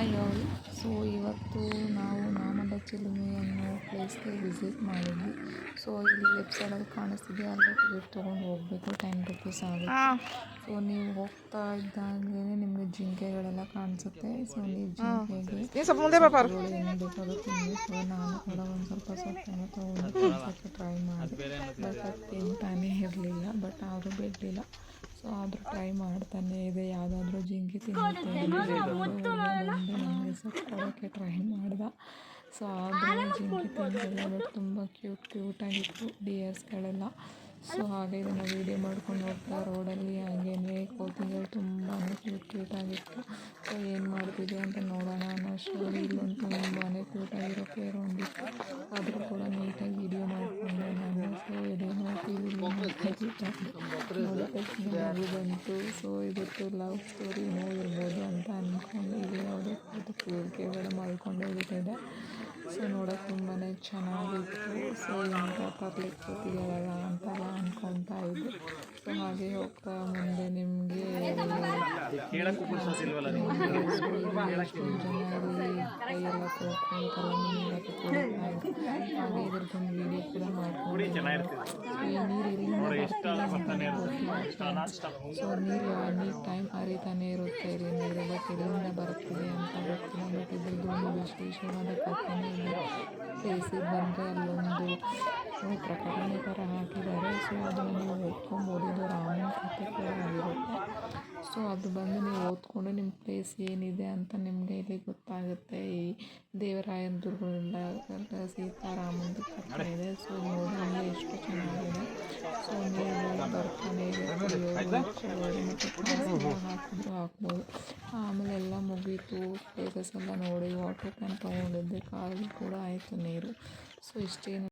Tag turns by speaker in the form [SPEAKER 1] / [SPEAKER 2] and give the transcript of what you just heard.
[SPEAKER 1] Hi all. So ಇವತ್ತು ನಾವು ನಾಮದ ಚಿಲುಮೆ ಅನ್ನೋ ಪ್ಲೇಸ್ಗೆ ವಿಸಿಟ್ ಮಾಡಿದ್ವಿ. ಸೊ ಇಲ್ಲಿ ಲೆಫ್ಟ್ ಸೈಡಲ್ಲಿ ಕಾಣಿಸ್ತಿದೆ, ಅಲ್ಲೇ ಟಿಕೆಟ್ ತೊಗೊಂಡು ಹೋಗಬೇಕು, 10 ರೂಪೀಸ್ ಆಗುತ್ತೆ. ಸೊ ನೀವು ಹೋಗ್ತಾ ಇದ್ದಾಗಲೇ ನಿಮಗೆ ಜಿಂಕೆಗಳೆಲ್ಲ ಕಾಣಿಸುತ್ತೆ. ಸೊ ನೀವು ಜಿಂಕೆಗೆ ಏನು ಬೇಕಾದ್ರೂ ತಿನ್ನಿ. ಸೊ ನಾನು ಕೂಡ ಒಂದು ಸ್ವಲ್ಪ ಸೊಪ್ಪನ್ನು ತೊಗೊಂಡು ತಿನ್ಸೋಕ್ಕೆ ಟ್ರೈ ಮಾಡಿದೆ, ಬಟ್ ಅದು ತಿಂತಾನೇ ಇರಲಿಲ್ಲ. ಬಟ್ ಆದರೂ ಬಿಡಲಿಲ್ಲ. ಸೊ ಆದರೂ ಟ್ರೈ ಮಾಡ್ತಾನೆ ಇದೆ, ಯಾವುದಾದ್ರೂ ಜಿಂಕೆ ತಿನ್ನುತ್ತೆ ನಮಗೆ ಸೊಪ್ಪು ಕೊಡೋಕ್ಕೆ ಟ್ರೈ ಮಾಡ್ದೆ. ಸೊ ಆದರೂ ಜಿಂಕೆ ತಿನ್ನಲಿಲ್ಲ. ಬಟ್ ತುಂಬ ಕ್ಯೂಟಾಗಿತ್ತು ಡಿಯರ್ಸ್ಗಳೆಲ್ಲ. ಸೊ ಹಾಗೆ ಇದನ್ನು ವೀಡಿಯೋ ಮಾಡ್ಕೊಂಡು ಹೋಗ್ತಾ ರೋಡಲ್ಲಿ ಹಾಗೇನೆ ಕೋತಿಗಳು ತುಂಬಾ ಕ್ಯೂಟಾಗಿತ್ತು. ಸೊ ಏನು ಮಾಡ್ತಿದೆ ಅಂತ ನೋಡೋಣ ಅನ್ನೋಷ್ಟರಲ್ಲಿ ಇಲ್ಲೊಂದು ತುಂಬಾ ಕ್ಯೂಟಾಗಿರೋ ಪೇರು ಒಂದಿತ್ತು. ಆದರೂ ಕೂಡ ನೀಟಾಗಿ ವೀಡಿಯೋ ಮಾಡಿಕೊಂಡೆ ನಾನು. ಸೊ ಇದೇನೋ ಟಿವಿಲಿ ನೋಡಿದ ತಕ್ಷಣ ನಗು ಬಂತು. ಸೊ ಇದಕ್ಕೆ ಲವ್ ಸ್ಟೋರಿನೂ ಇರ್ಬೋದು ಅಂತ ಅಂದ್ಕೊಂಡು ಇದು ಯಾವುದೋ ಕೆಳಗಡೆ ಮಲ್ಕೊಂಡೋಗ್ಬಿಟ್ಟಿದೆ. ಸೊ ನೋಡೋಕೆ ತುಂಬಾ ಚೆನ್ನಾಗಿತ್ತು. ಸೊ ಎಂತ ತರಲಿಕ್ಕೆ ಕೂತಿದ್ದಾರಲ್ಲ ಅಂತೆಲ್ಲ ಅಂದ್ಕೊತಾ ಇದ್ದೆ. ಸೊ ಹಾಗೆ ಹೋಗ್ತಾ ಮುಂದೆ ನಿಮಗೆ ಎಷ್ಟೊಂದು ಜನ ಇಲ್ಲಿ ಕೈಯೆಲ್ಲ ಕೊಡ್ಕೊಂತಲ್ಲ ನೀರಕ್ಕೆ ಕೊಡ್ತಾ ಇದ್ರು. ಹಾಗೆ ಇದ್ರದ್ದೊಂದು ವೀಡಿಯೋ ಕೂಡ ಮಾಡ್ಕೊಂಡು ಈ ನೀರು ಎಲ್ಲಿಂದ ಬರ್ತಿದೆ ಅಂತ ಸೊ ನೀರು ಟೈಮ್ ಹರಿತಾನೆ ಇರುತ್ತೆ ಇಲ್ಲಿ ನೀರು. ಬಟ್ ಎಲ್ಲಿಂದ ಬರ್ತಿದೆ ಅಂತ ಗೊತ್ತಿಲ್ಲ. ಬಟ್ ಇದ್ರದ್ದು ಒಂದು ವಿಶೇಷವಾದ ಕಥೆನೇ ಇದೆ. ಪ್ಲೇಸಿಗೆ ಬಂದರೆ ಅಲ್ಲೊಂದು ಪ್ರಕಟಣೆ ಥರ ಹಾಕಿದ್ದಾರೆ. ಸೊ ಅದನ್ನು ನೀವು ಓದ್ಕೊಬೋದು. ಇದು ರಾಮನ ಕಥೆ ಕೂಡ ಆಗಿರುತ್ತೆ. ಸೊ ಅದು ಬಂದು ನೀವು ಓದ್ಕೊಂಡು ನಿಮ್ಮ ಪ್ಲೇಸ್ ಏನಿದೆ ಅಂತ ನಿಮಗೆ ಇಲ್ಲಿ ಗೊತ್ತಾಗುತ್ತೆ. ಈ ದೇವರಾಯನ ದುರ್ಗದಿಂದ ಸೀತಾರಾಮಂದು ಕಥೆ ಇದೆ. ಸೊ ನೋಡೋಣ ಎಷ್ಟು ಚೆನ್ನಾಗಿದೆ. ಸೊ ನೀವು ಬರ್ತಾನೆ ಇದೆ, ಕುಡಿಯೋರು ಮತ್ತು ಹಾಕಿದ್ರು ಹಾಕ್ಬೋದು. ಆಮೇಲೆ ಎಲ್ಲ ಮುಗೀತು, ಪ್ಲೇಸಸ್ ಎಲ್ಲ ನೋಡಿ ವಾಟರ್ ಕ್ಯಾನ್ ತೊಗೊಂಡಿದ್ದೆ, ಕಾರಲ್ಲಿ ಕೂಡ ಆಯಿತು ನೀರು. ಸೊ ಇಷ್ಟೇನು